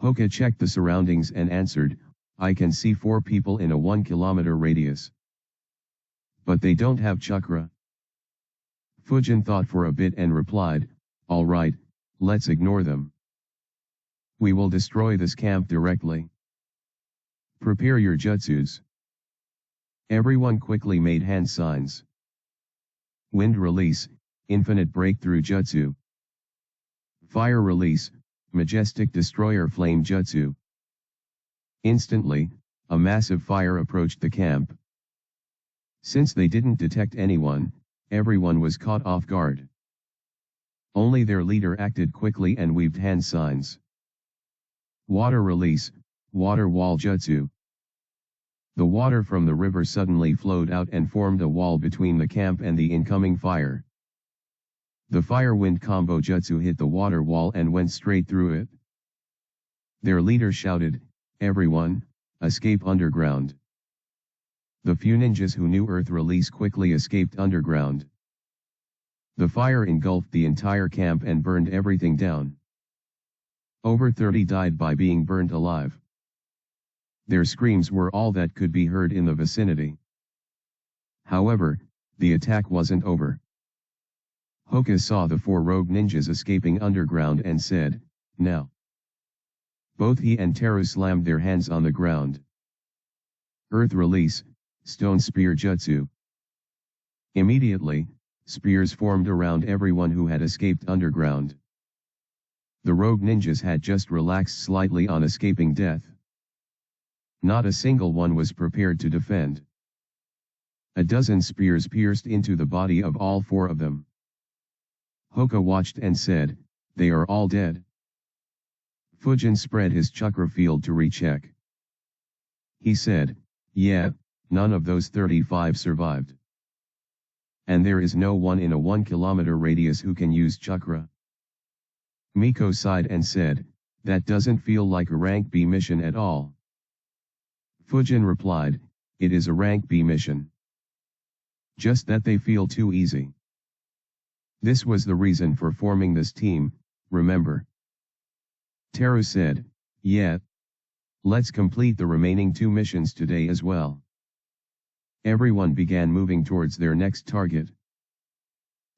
Hoka checked the surroundings and answered, "I can see 4 people in a 1-kilometer radius. But they don't have chakra." Fujin thought for a bit and replied, "All right, let's ignore them. We will destroy this camp directly. Prepare your jutsus." Everyone quickly made hand signs. Wind release, infinite breakthrough jutsu. Fire release, majestic destroyer flame jutsu. Instantly, a massive fire approached the camp. Since they didn't detect anyone, everyone was caught off guard. Only their leader acted quickly and weaved hand signs. Water release, water wall jutsu. The water from the river suddenly flowed out and formed a wall between the camp and the incoming fire. The fire-wind combo jutsu hit the water wall and went straight through it. Their leader shouted, "Everyone, escape underground." The few ninjas who knew earth release quickly escaped underground. The fire engulfed the entire camp and burned everything down. Over 30 died by being burned alive. Their screams were all that could be heard in the vicinity. However, the attack wasn't over. Hoka saw the 4 rogue ninjas escaping underground and said, "Now." Both he and Teru slammed their hands on the ground. Earth release, stone spear jutsu. Immediately, spears formed around everyone who had escaped underground. The rogue ninjas had just relaxed slightly on escaping death. Not a single one was prepared to defend. A dozen spears pierced into the body of all 4 of them. Hoka watched and said, "They are all dead." Fujin spread his chakra field to recheck. He said, "Yeah, none of those 35 survived. And there is no one in a 1-kilometer radius who can use chakra." Miko sighed and said, "That doesn't feel like a rank B mission at all." Fujin replied, "It is a rank B mission. Just that they feel too easy. This was the reason for forming this team, remember?" Teru said, "Yeah. Let's complete the remaining 2 missions today as well." Everyone began moving towards their next target.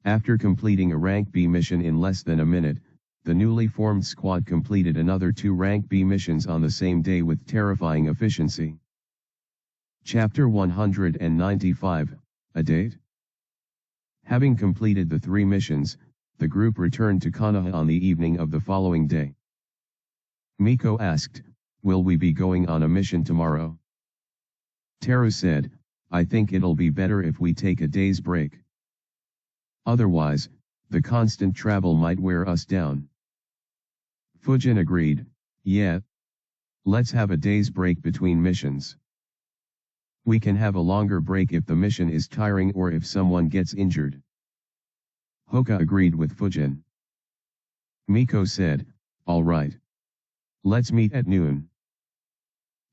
After completing a rank B mission in less than a minute, the newly formed squad completed another 2 rank B missions on the same day with terrifying efficiency. Chapter 195, A Date. Having completed the 3 missions, the group returned to Konoha on the evening of the following day. Miko asked, "Will we be going on a mission tomorrow?" Teru said, "I think it'll be better if we take a day's break. Otherwise, the constant travel might wear us down." Fujin agreed, "Yeah. Let's have a day's break between missions. We can have a longer break if the mission is tiring or if someone gets injured." Hoka agreed with Fujin. Miko said, "All right. Let's meet at noon."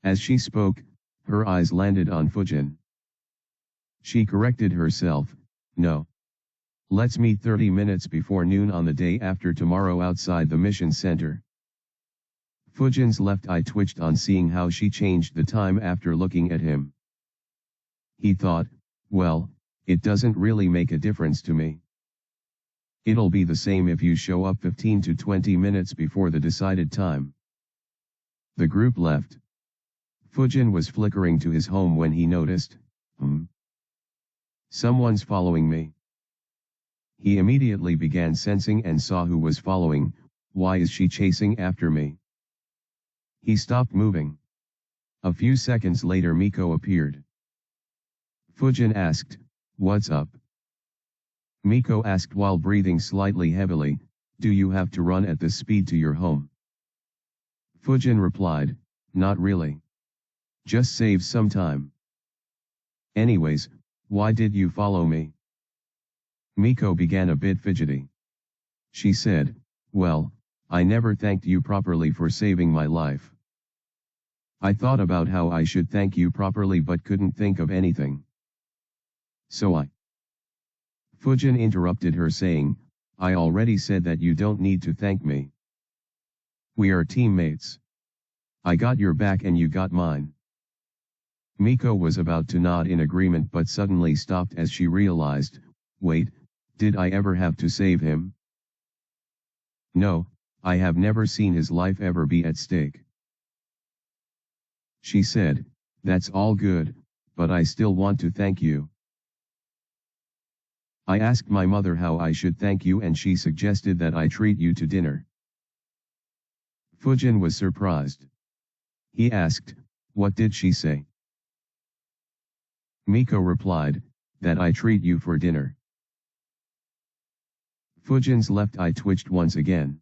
As she spoke, her eyes landed on Fujin. She corrected herself, "No. Let's meet 30 minutes before noon on the day after tomorrow outside the mission center." Fujin's left eye twitched on seeing how she changed the time after looking at him. He thought, "Well, it doesn't really make a difference to me. It'll be the same if you show up 15 to 20 minutes before the decided time." The group left. Fujin was flickering to his home when he noticed, Someone's following me." He immediately began sensing and saw who was following. "Why is she chasing after me?" He stopped moving. A few seconds later Miko appeared. Fujin asked, "What's up?" Miko asked while breathing slightly heavily, "Do you have to run at this speed to your home?" Fujin replied, "Not really. Just save some time. Anyways, why did you follow me?" Miko began a bit fidgety. She said, "Well, I never thanked you properly for saving my life." I thought about how I should thank you properly but couldn't think of anything. So Fujin interrupted her saying, I already said that you don't need to thank me. We are teammates. I got your back and you got mine. Miko was about to nod in agreement but suddenly stopped as she realized, wait, did I ever have to save him? No, I have never seen his life ever be at stake. She said, that's all good, but I still want to thank you. I asked my mother how I should thank you and she suggested that I treat you to dinner. Fujin was surprised. He asked, what did she say? Miko replied, that I treat you for dinner. Fujin's left eye twitched once again.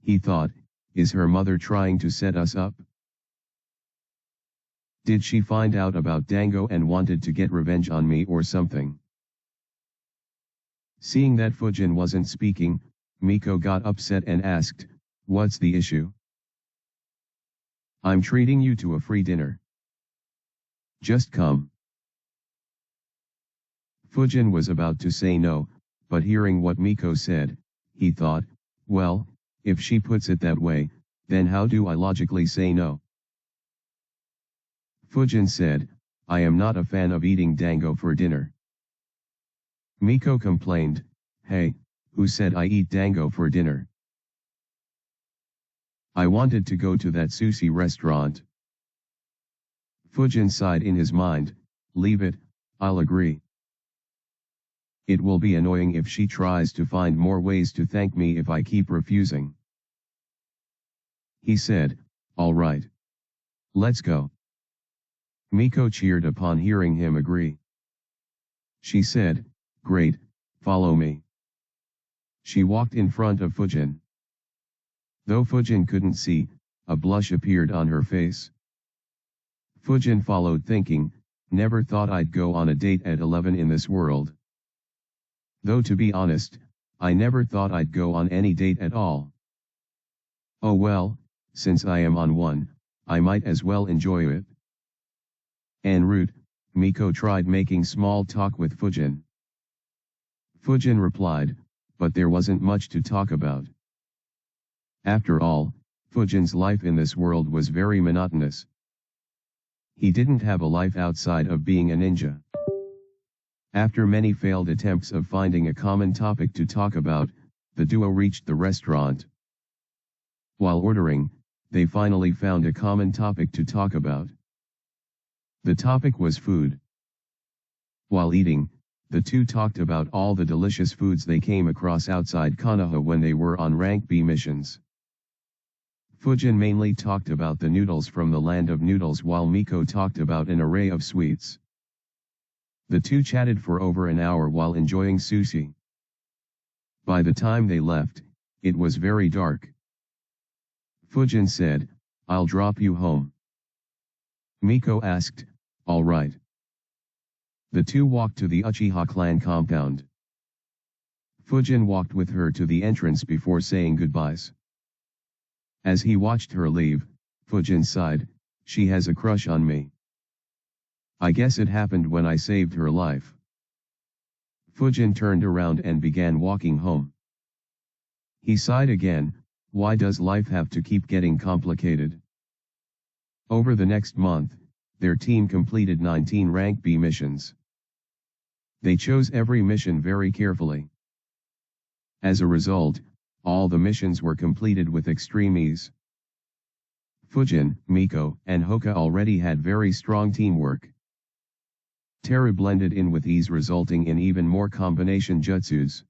He thought, is her mother trying to set us up? Did she find out about Dango and wanted to get revenge on me or something? Seeing that Fujin wasn't speaking, Miko got upset and asked, what's the issue? I'm treating you to a free dinner. Just come. Fujin was about to say no, but hearing what Miko said, he thought, well, if she puts it that way, then how do I logically say no? Fujin said, I am not a fan of eating dango for dinner. Miko complained, hey, who said I eat dango for dinner? I wanted to go to that sushi restaurant. Fujin sighed in his mind, leave it, I'll agree. It will be annoying if she tries to find more ways to thank me if I keep refusing. He said, all right. Let's go. Miko cheered upon hearing him agree. She said, great, follow me. She walked in front of Fujin. Though Fujin couldn't see, a blush appeared on her face. Fujin followed thinking, never thought I'd go on a date at 11 in this world. Though to be honest, I never thought I'd go on any date at all. Oh well, since I am on one, I might as well enjoy it. En route, Miko tried making small talk with Fujin. Fujin replied, but there wasn't much to talk about. After all, Fujin's life in this world was very monotonous. He didn't have a life outside of being a ninja. After many failed attempts of finding a common topic to talk about, the duo reached the restaurant. While ordering, they finally found a common topic to talk about. The topic was food. While eating, the two talked about all the delicious foods they came across outside Konoha when they were on rank B missions. Fujin mainly talked about the noodles from the land of noodles while Miko talked about an array of sweets. The two chatted for over an hour while enjoying sushi. By the time they left, it was very dark. Fujin said, I'll drop you home. Miko asked, all right. The two walked to the Uchiha clan compound. Fujin walked with her to the entrance before saying goodbyes. As he watched her leave, Fujin sighed, she has a crush on me. I guess it happened when I saved her life. Fujin turned around and began walking home. He sighed again, why does life have to keep getting complicated? Over the next month, their team completed 19 rank B missions. They chose every mission very carefully. As a result, all the missions were completed with extreme ease. Fujin, Miko, and Hoka already had very strong teamwork. Teru blended in with ease, resulting in even more combination jutsus.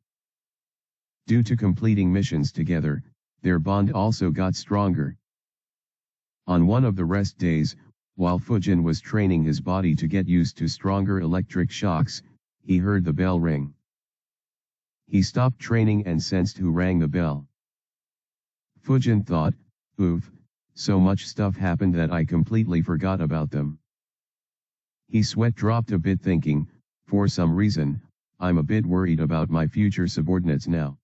Due to completing missions together, their bond also got stronger. On one of the rest days, while Fujin was training his body to get used to stronger electric shocks, he heard the bell ring. He stopped training and sensed who rang the bell. Fujin thought, oof, so much stuff happened that I completely forgot about them. His sweat dropped a bit thinking, for some reason, I'm a bit worried about my future subordinates now.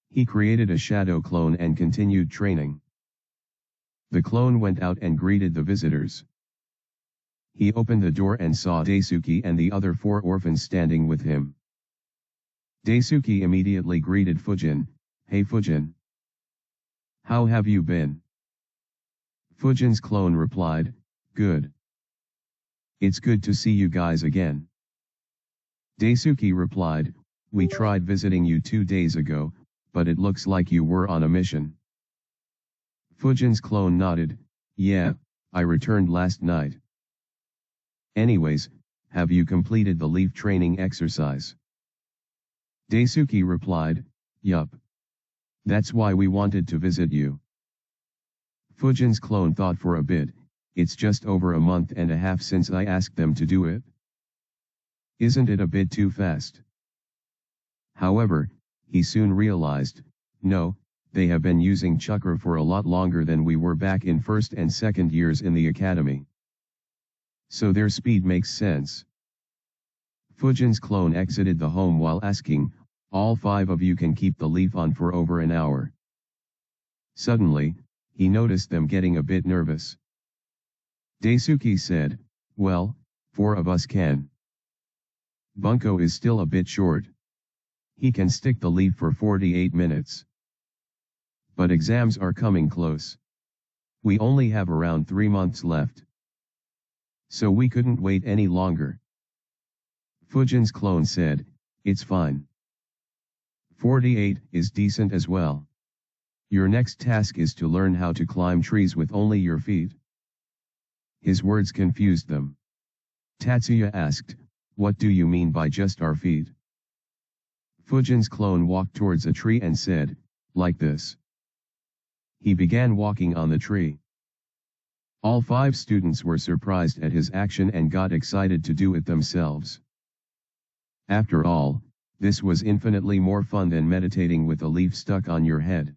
He created a shadow clone and continued training. The clone went out and greeted the visitors. He opened the door and saw Daisuke and the other 4 orphans standing with him. Daisuke immediately greeted Fujin. "Hey Fujin. How have you been?" Fujin's clone replied, "Good. It's good to see you guys again." Daisuke replied, "We tried visiting you 2 days ago, but it looks like you were on a mission." Fujin's clone nodded, "Yeah, I returned last night." "Anyways, have you completed the leaf training exercise?" Daisuke replied, "Yup. That's why we wanted to visit you." Fujin's clone thought for a bit, "It's just over a month and a half since I asked them to do it. Isn't it a bit too fast?" However, he soon realized, no, they have been using chakra for a lot longer than we were back in first and second years in the academy. So their speed makes sense. Fujin's clone exited the home while asking, "All 5 of you can keep the leaf on for over an hour." Suddenly, he noticed them getting a bit nervous. Daisuke said, "Well, 4 of us can. Bunko is still a bit short. He can stick the leaf for 48 minutes. But exams are coming close. We only have around 3 months left. So we couldn't wait any longer." Fujin's clone said, "It's fine. 48 is decent as well. Your next task is to learn how to climb trees with only your feet." His words confused them. Tatsuya asked, "What do you mean by just our feet?" Fujin's clone walked towards a tree and said, "Like this." He began walking on the tree. All 5 students were surprised at his action and got excited to do it themselves. After all, this was infinitely more fun than meditating with a leaf stuck on your head.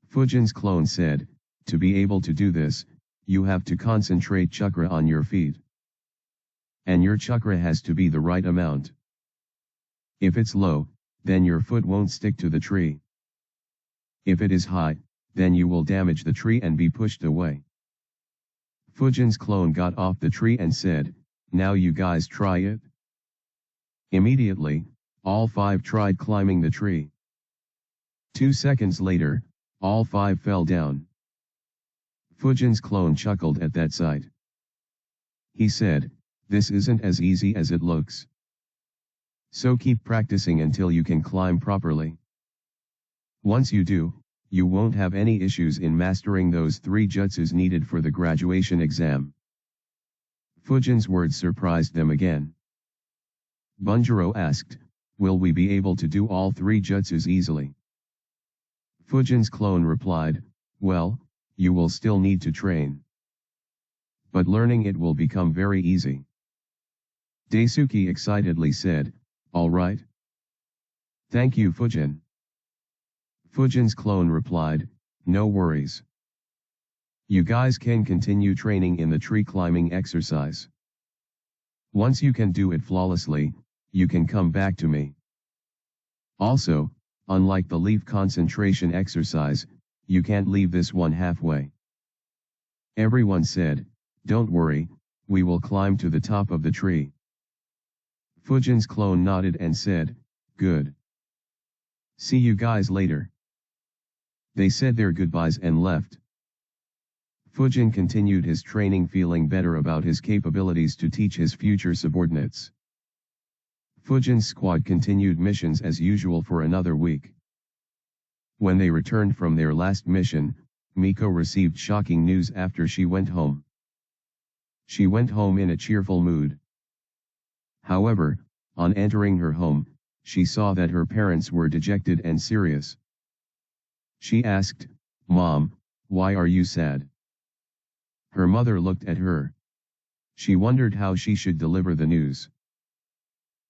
Fujin's clone said, "To be able to do this, you have to concentrate chakra on your feet. And your chakra has to be the right amount. If it's low, then your foot won't stick to the tree. If it is high, then you will damage the tree and be pushed away." Fujin's clone got off the tree and said, "Now you guys try it." Immediately, all 5 tried climbing the tree. 2 seconds later, all 5 fell down. Fujin's clone chuckled at that sight. He said, "This isn't as easy as it looks. So keep practicing until you can climb properly. Once you do, you won't have any issues in mastering those 3 jutsus needed for the graduation exam." Fujin's words surprised them again. Bunjiro asked, "Will we be able to do all 3 jutsus easily?" Fujin's clone replied, "Well, you will still need to train. But learning it will become very easy." Daisuke excitedly said, "All right. Thank you Fujin." Fujin's clone replied, "No worries. You guys can continue training in the tree climbing exercise. Once you can do it flawlessly, you can come back to me. Also, unlike the leaf concentration exercise, you can't leave this one halfway." Everyone said, "Don't worry, we will climb to the top of the tree." Fujin's clone nodded and said, "Good. See you guys later." They said their goodbyes and left. Fujin continued his training feeling better about his capabilities to teach his future subordinates. Fujin's squad continued missions as usual for another week. When they returned from their last mission, Miko received shocking news after she went home. She went home in a cheerful mood. However, on entering her home, she saw that her parents were dejected and serious. She asked, "Mom, why are you sad?" Her mother looked at her. She wondered how she should deliver the news.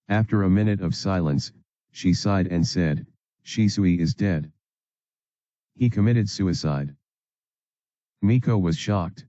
After a minute of silence, she sighed and said, "Shisui is dead. He committed suicide." Miko was shocked.